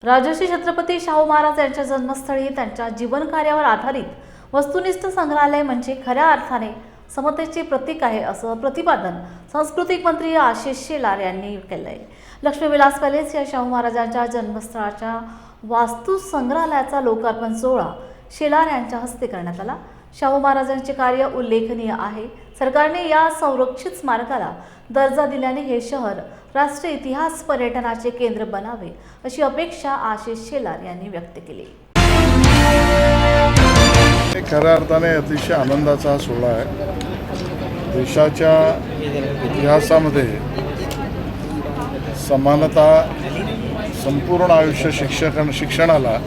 राजर्षी छत्रपती शाहू महाराज यांच्या जन्मस्थळी त्यांच्या जीवनकार्यावर आधारित वस्तुनिष्ठ संग्रहालय म्हणजे खऱ्या अर्थाने समतेचे प्रतीक आहे, असं प्रतिपादन सांस्कृतिक मंत्री आशिष शेलार यांनी केले. लक्ष्मीविलास पॅलेस या शाहू महाराजांच्या जन्मस्थळाच्या वास्तू संग्रहालयाचा लोकार्पण सोहळा शेलार यांच्या हस्ते करण्यात आला. शाहू महाराजांचे कार्य उल्लेखनीय आहे. सरकारने या संरक्षित स्मारकाला दर्जा दिल्याने हे शहर राष्ट्रीय इतिहास पर्यटनाचे केंद्र बनावे अशी अपेक्षा आशिष शेलार यांनी व्यक्त केली. खऱ्या अर्थाने अतिशय आनंदाचा सोहळा आहे. देशाच्या इतिहासामध्ये समानता, संपूर्ण आयुष्य शिक्षणाला,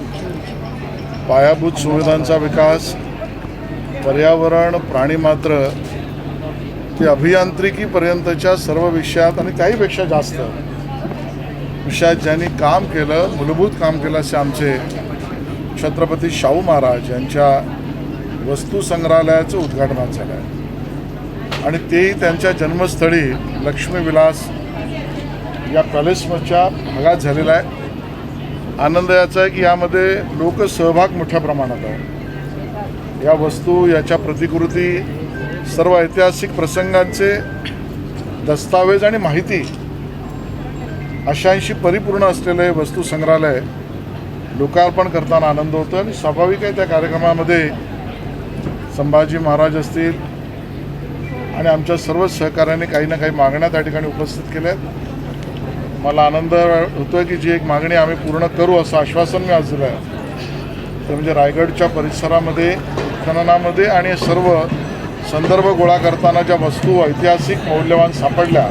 पायाभूत सुविधांचा विकास, पर्यावरण, प्राणीमात्र ते अभियांत्रिकीपर्यंतच्या सर्व विषयात आणि त्याहीपेक्षा जास्त विषयात ज्यांनी काम केलं, मूलभूत काम केलं असे आमचे छत्रपती शाहू महाराज यांच्या वस्तू संग्रहालयाचं उद्घाटन झालं आहे आणि तेही त्यांच्या जन्मस्थळी लक्ष्मीविलास या पॅलेसच्या भागात झालेला आहे. आनंद याचा आहे की यामध्ये लोकसहभाग मोठ्या प्रमाणात आहे. या वस्तू, याच्या प्रतिकृती, सर्व ऐतिहासिक प्रसंगांचे दस्तावेज आणि माहिती अशांशी परिपूर्ण असलेले वस्तू संग्रहालय लोकार्पण करताना आनंद होतो. आणि स्वाभाविक आहे त्या कार्यक्रमामध्ये संभाजी महाराज असतील आणि आमच्या सर्व सहकार्याने काही ना काही मागण्या त्या ठिकाणी उपस्थित केल्या. मला आनंद होतो आहे की जी एक मागणी आम्ही पूर्ण करू असं आश्वासन मी आज दिलं आहे. ते म्हणजे रायगडच्या परिसरामध्ये खननामध्ये आणि सर्व संदर्भ गोळा करताना ज्या वस्तू ऐतिहासिक मौल्यवान सापडल्या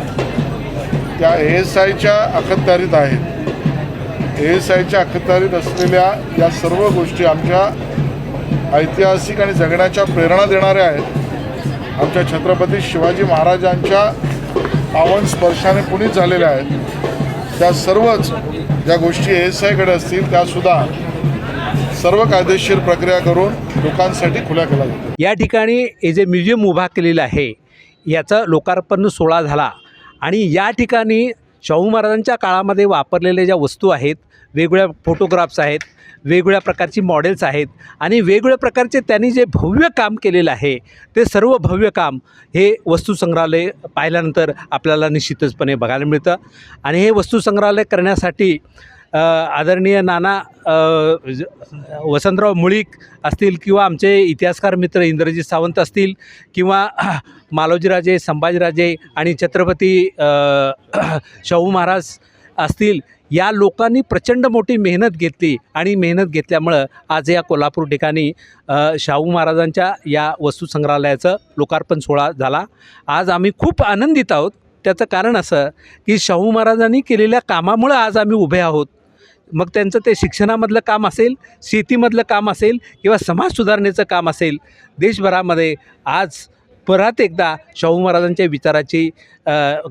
त्या ASIच्या अखत्यारीत आहेत. ASIच्या अखत्यारीत असलेल्या या सर्व गोष्टी आमच्या ऐतिहासिक आणि जगण्याच्या प्रेरणा देणाऱ्या आहेत. आमच्या छत्रपती शिवाजी महाराजांच्या पावन स्पर्शाने पुनीत झालेल्या आहेत. त्या सर्वच ज्या गोष्टी ASIकडे असतील त्यासुद्धा सर्व कायदेशीर प्रक्रिया करून लोकांसाठी खुल्या केल्या जातात. या ठिकाणी हे जे म्युझियम उभा केलेलं आहे याचा लोकार्पण सोहळा झाला आणि या ठिकाणी शाहू महाराजांच्या काळामध्ये वापरलेल्या ज्या वस्तू आहेत, वेगवेगळ्या फोटोग्राफ्स आहेत, वेगवेगळ्या प्रकारची मॉडेल्स आहेत आणि वेगवेगळ्या प्रकारचे त्यांनी जे भव्य काम केलेलं आहे ते सर्व भव्य काम हे वस्तू संग्रहालय पाहिल्यानंतर आपल्याला निश्चितचपणे बघायला मिळतं. आणि हे वस्तू संग्रहालय करण्यासाठी आदरणीय नाना वसंतराव मुळीक असतील किंवा आमचे इतिहासकार मित्र इंद्रजित सावंत असतील किंवा मालोजीराजे, संभाजीराजे आणि छत्रपती शाहू महाराज असतील, या लोकांनी प्रचंड मोठी मेहनत घेतली आणि मेहनत घेतल्यामुळं आज या कोल्हापूर ठिकाणी शाहू महाराजांच्या या वस्तू संग्रहालयाचं लोकार्पण सोहळा झाला. आज आम्ही खूप आनंदित आहोत. त्याचं कारण असं की शाहू महाराजांनी केलेल्या कामामुळं आज आम्ही उभे आहोत. मग त्यांचं ते शिक्षणामधलं काम असेल, शेतीमधलं काम असेल किंवा समाज सुधारणेचं काम असेल, देशभरामध्ये आज परत एकदा शाहू महाराजांच्या विचाराची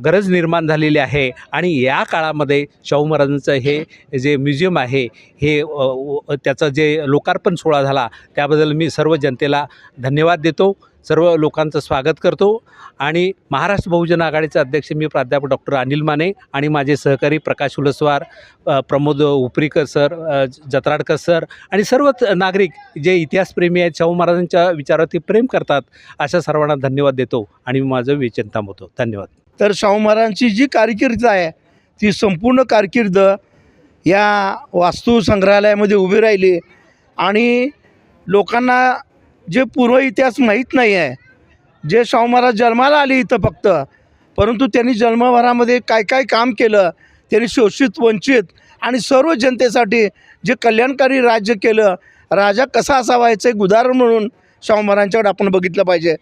गरज निर्माण झालेली आहे. आणि या काळामध्ये शाहू महाराजांचं हे जे म्युझियम आहे हे त्याचं जे लोकार्पण सोहळा झाला त्याबद्दल मी सर्व जनतेला धन्यवाद देतो, सर्व लोकांचं स्वागत करतो. आणि महाराष्ट्र बहुजन आघाडीचे अध्यक्ष मी प्राध्यापक डॉक्टर अनिल माने आणि माझे सहकारी प्रकाश उलसवार, प्रमोद उपरीकर सर, जत्राडकर सर आणि सर्वच नागरिक जे इतिहासप्रेमी आहेत, शाहू महाराजांच्या विचारावरती प्रेम करतात, अशा सर्वांना धन्यवाद देतो आणि माझं विचन थांबवतो. धन्यवाद. तर शाहू महाराजांची जी कारकीर्द आहे ती संपूर्ण कारकीर्द या वास्तू संग्रहालयामध्ये उभी राहिली. आणि लोकांना जे पूर्व इतिहास माहीत नाही आहे, जे शाहू महाराज जन्माला आले इथं फक्त, परंतु त्यांनी जन्मभरामध्ये काय काय काम केलं, त्यांनी शोषित, वंचित आणि सर्व जनतेसाठी जे कल्याणकारी राज्य केलं, राजा कसा असावा याचं एक उदाहरण म्हणून शाहू महाराजांच्याकडे आपण बघितलं पाहिजे.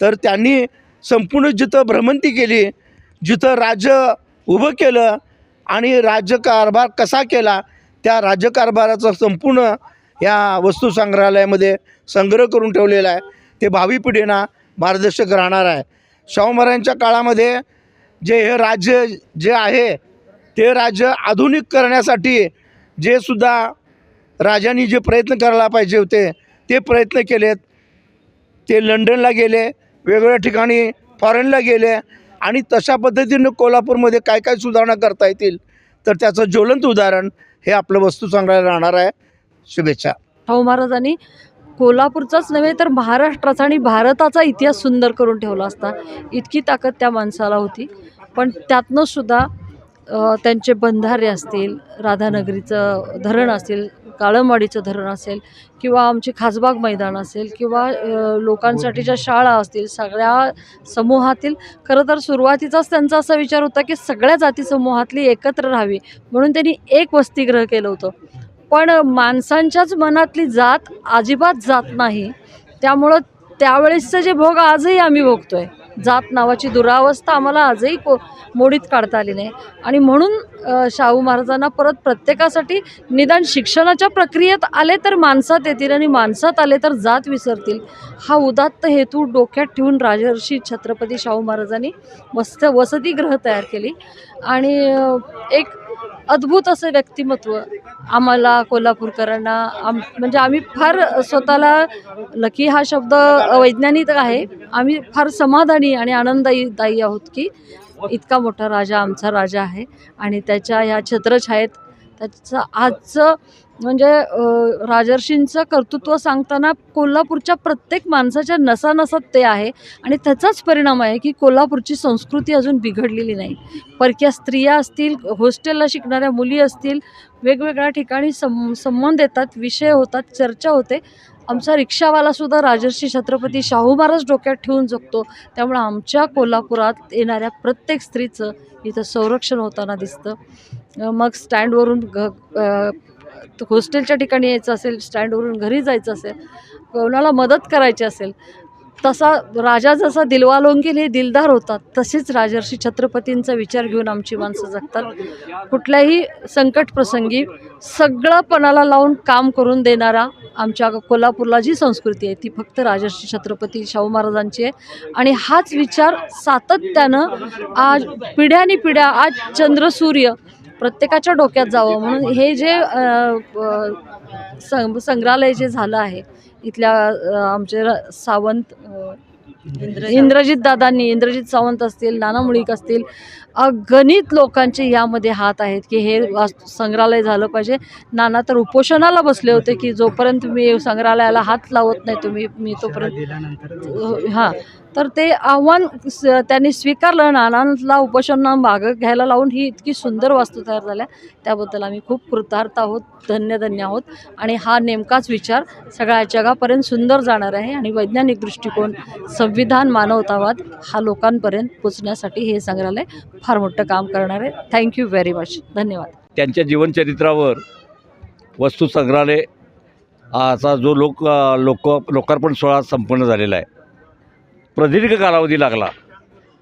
तर त्यांनी संपूर्ण जिथं भ्रमंती केली, जिथं राज्य उभं केलं आणि राज्यकारभार कसा केला, त्या राज्यकारभाराचा संपूर्ण या वस्तू संग्रहालयामध्ये संग्रह करून ठेवलेला आहे. ते भावी पिढींना मार्गदर्शक राहणार आहे. शाहू महाराजांच्या काळामध्ये जे हे राज्य जे आहे ते राज्य आधुनिक करण्यासाठी जे सुद्धा राजांनी जे प्रयत्न करायला पाहिजे होते ते प्रयत्न केलेत. ते लंडनला गेले, वेगवेगळ्या ठिकाणी फॉरेनला गेले आणि तशा पद्धतीनं कोल्हापूरमध्ये काय काय सुधारणा करता येतील तर त्याचं ज्वलंत उदाहरण हे आपलं वस्तू संग्रहालय राहणार आहे. शुभेच्छा. शाहू महाराजांनी कोल्हापूरचाच नव्हे तर महाराष्ट्राचा आणि भारताचा इतिहास सुंदर करून ठेवला असता, इतकी ताकद त्या माणसाला होती. पण त्यातनं सुद्धा त्यांचे बंधारे असतील, राधानगरीचं धरण असेल, काळंबाडीचं धरण असेल किंवा आमची खासबाग मैदान असेल किंवा लोकांसाठीच्या शाळा असतील, सगळ्या समूहातील खरं तर सुरुवातीचाच त्यांचा असा विचार होता की सगळ्या जाती समूहातली एकत्र राहावी, म्हणून त्यांनी एक वसतिगृह केलं होतं. पण माणसांच्याच मनातली जात अजिबात जात नाही, त्यामुळं त्यावेळेसचं जे भोग आजही आम्ही भोगतोय, जात नावाची दुरावस्था आम्हाला आजही मोडीत काढता आली नाही. आणि म्हणून शाहू महाराजांना परत प्रत्येकासाठी निदान शिक्षणाच्या प्रक्रियेत आले तर माणसात येतील आणि माणसात आले तर जात विसरतील, हा उदात्त हेतू डोक्यात ठेवून राजर्षी छत्रपती शाहू महाराजांनी वसतिगृह तयार केली. आणि एक अद्भुत असं व्यक्तिमत्व आम्हाला कोल्हापूरकरांना म्हणजे आम्ही फार स्वतःला लकी हा शब्द वैज्ञानिक आहे, आम्ही फार समाधानी आणि आनंददायी आहोत की इतका मोठा राजा आमचा राजा आहे. आणि त्याच्या ह्या छत्रछायेत त्याचं आजचं म्हणजे राजर्षींचं कर्तृत्व सांगताना कोल्हापूरच्या प्रत्येक माणसाच्या नसानसात ते आहे. आणि त्याचाच परिणाम आहे की कोल्हापूरची संस्कृती अजून बिघडलेली नाही. परक्या स्त्रिया असतील, हॉस्टेलला शिकणाऱ्या मुली असतील, वेगवेगळ्या ठिकाणी संबंध येतात, विषय होतात, चर्चा होते. आमचा रिक्षावालासुद्धा राजर्षी छत्रपती शाहू महाराज डोक्यात ठेवून जगतो. त्यामुळं आमच्या कोल्हापुरात येणाऱ्या प्रत्येक स्त्रीचं इथं संरक्षण होताना दिसतं. मग स्टँडवरून हॉस्टेलच्या ठिकाणी यायचं असेल, स्टँडवरून घरी जायचं असेल, कोणाला मदत करायची असेल, तसा राजा जसा दिलवालोंगील हे दिलदार होतात, तसेच राजर्षी छत्रपतींचा विचार घेऊन आमची माणसं जगतात. कुठल्याही संकट प्रसंगी सगळं पणाला लावून काम करून देणारा आमच्या कोल्हापूरला जी संस्कृती आहे ती फक्त राजर्षी छत्रपती शाहू महाराजांची आहे. आणि हाच विचार सातत्यानं आज पिढ्यानपिढ्या आज चंद्रसूर्य प्रत्येकाच्या डोक्यात जावं म्हणून हे जे संग्रहालय जे झालं आहे इथल्या आमचे सावंत इंद्रजित सावंत असतील, नाना मुळीक असतील, अगणित लोकांचे यामध्ये हात आहेत की हे संग्रहालय झालं पाहिजे. नाना तर उपोषणाला बसले होते की जोपर्यंत मी संग्रहालयाला हात लावत नाही मी तोपर्यंत हां. तर ते आव्हान त्यांनी स्वीकारलं. नानांना उपोषण मागं घ्यायला लावून ही इतकी सुंदर वास्तू तयार झाल्या, त्याबद्दल आम्ही खूप कृतार्थ आहोत, धन्य आहोत. आणि हा नेमकाच विचार सगळ्या जगापर्यंत सुंदर जाणार आहे. आणि वैज्ञानिक दृष्टिकोन, संविधान, मानवतावाद हा लोकांपर्यंत पोचण्यासाठी हे संग्रहालय फार मोठं काम करणार आहे. Thank you very much. धन्यवाद. त्यांच्या जीवनचरित्रावर वस्तू संग्रहालय असा जो लोकार्पण सोहळा संपन्न झालेला आहे, प्रदीर्घ कालावधी लागला.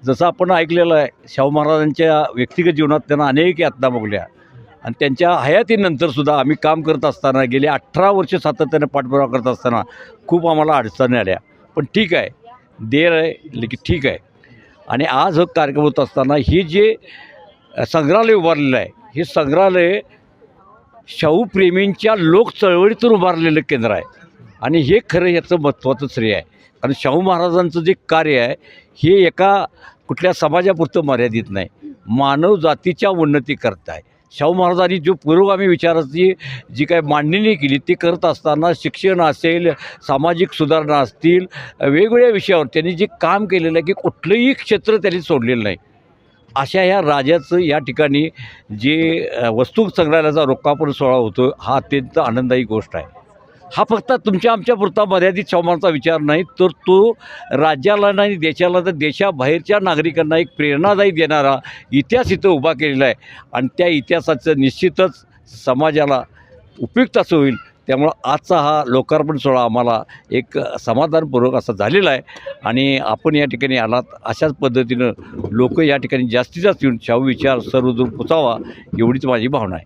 जसं आपण ऐकलेलं आहे, शाहू महाराजांच्या व्यक्तिगत जीवनात त्यांना अनेक यातना भोगल्या आणि त्यांच्या हयातीनंतरसुद्धा आम्ही काम करत असताना गेले 18 वर्ष सातत्याने पाठपुरावा करत असताना खूप आम्हाला अडचणी आल्या. पण ठीक आहे, देर आहे लेकिन ठीक आहे. आणि आज हा कार्यक्रम होत असताना हे जे संग्रहालय उभारलेलं आहे, हे संग्रहालय शाहूप्रेमींच्या लोक चळवळीतून उभारलेलं केंद्र आहे. आणि हे खरं याचं महत्त्वाचं श्रेय आहे. कारण शाहू महाराजांचं जे कार्य आहे हे एका कुठल्या समाजापुरतं मर्यादित नाही, मानव जातीच्या उन्नती करत आहे. शाहू महाराजांनी जो पुरोगामी विचाराची जी काय मांडणी केली ती करत असताना शिक्षण असेल, सामाजिक सुधारणा असतील, वेगवेगळ्या विषयावर त्यांनी जे काम केलेलं आहे की कुठलंही क्षेत्र त्यांनी सोडलेलं नाही. अशा ह्या राजाचं या ठिकाणी जे वस्तू संग्रहालयाचा लोकार्पण सोहळा होतो हा अत्यंत आनंददायी गोष्ट आहे. हा फक्त तुमच्या आमच्या पुरता मर्यादित शाहू महाराजांचा विचार नाही, तर तो राज्याला नाही देशाला तर देशाबाहेरच्या नागरिकांना एक प्रेरणादायी देणारा इतिहास इथं उभा केलेला आहे. आणि त्या इतिहासाचं निश्चितच समाजाला उपयुक्त असं होईल. त्यामुळं आजचा हा लोकार्पण सोहळा आम्हाला एक समाधानपूर्वक असा झालेला आहे. आणि आपण या ठिकाणी आलात अशाच पद्धतीनं लोक या ठिकाणी जास्तीत जास्त येऊन शाहू विचार सर्वदूर पोचावा एवढीच माझी भावना आहे.